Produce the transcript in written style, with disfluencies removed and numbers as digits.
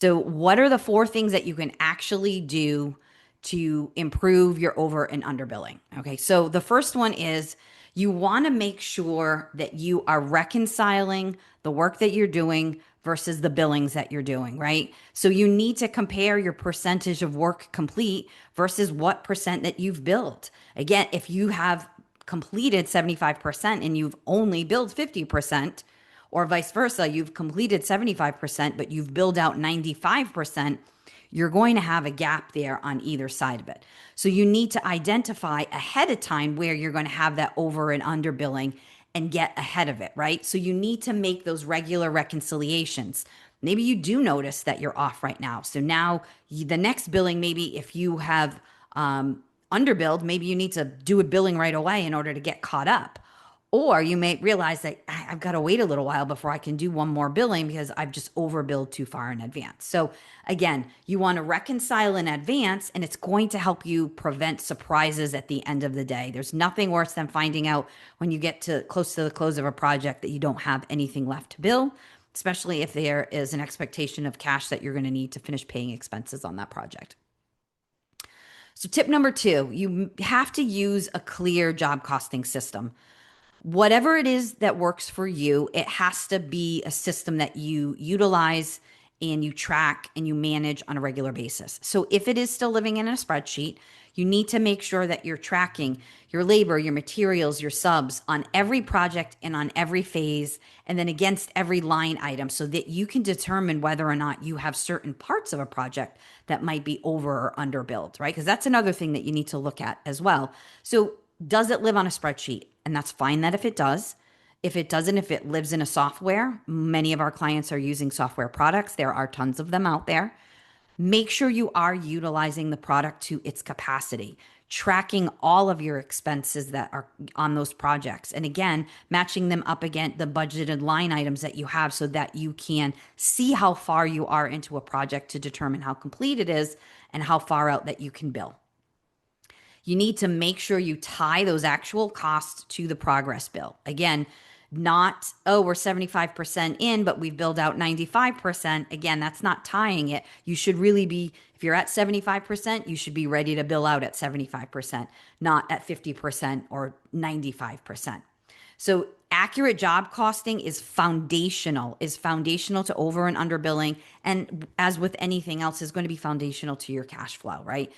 So, what are the four things that you can actually do to improve your over and under billing? Okay. So, the first one is you want to make sure that you are reconciling the work that you're doing versus the billings that you're doing, right? So, you need to compare your percentage of work complete versus what percent that you've billed. Again, if you have completed 75% and you've only billed 50%, or vice versa, you've completed 75%, but you've billed out 95%, you're going to have a gap there on either side of it. So you need to identify ahead of time where you're going to have that over and under billing and get ahead of it, right? So you need to make those regular reconciliations. Maybe you do notice that you're off right now. So now the next billing, maybe if you have underbilled, maybe you need to do a billing right away in order to get caught up. Or you may realize that I've got to wait a little while before I can do one more billing because I've just overbilled too far in advance. So again, you want to reconcile in advance, and it's going to help you prevent surprises at the end of the day. There's nothing worse than finding out when you get to close to the close of a project that you don't have anything left to bill, especially if there is an expectation of cash that you're going to need to finish paying expenses on that project. So tip number two, you have to use a clear job costing system. Whatever it is that works for you, it has to be a system that you utilize and you track and you manage on a regular basis. So if it is still living in a spreadsheet, you need to make sure that you're tracking your labor, your materials, your subs on every project and on every phase, and then against every line item so that you can determine whether or not you have certain parts of a project that might be over or under billed, right? Because that's another thing that you need to look at as well. So does it live on a spreadsheet? And that's fine that if it does. If it doesn't, if it lives in a software, many of our clients are using software products. There are tons of them out there. Make sure you are utilizing the product to its capacity, tracking all of your expenses that are on those projects. And again, matching them up against the budgeted line items that you have so that you can see how far you are into a project to determine how complete it is and how far out that you can bill. You need to make sure you tie those actual costs to the progress bill. Again, not, oh, we're 75% in, but we've billed out 95%. Again, that's not tying it. You should really be, if you're at 75%, you should be ready to bill out at 75%, not at 50% or 95%. So accurate job costing is foundational to over and under billing. And as with anything else, is going to be foundational to your cash flow, right?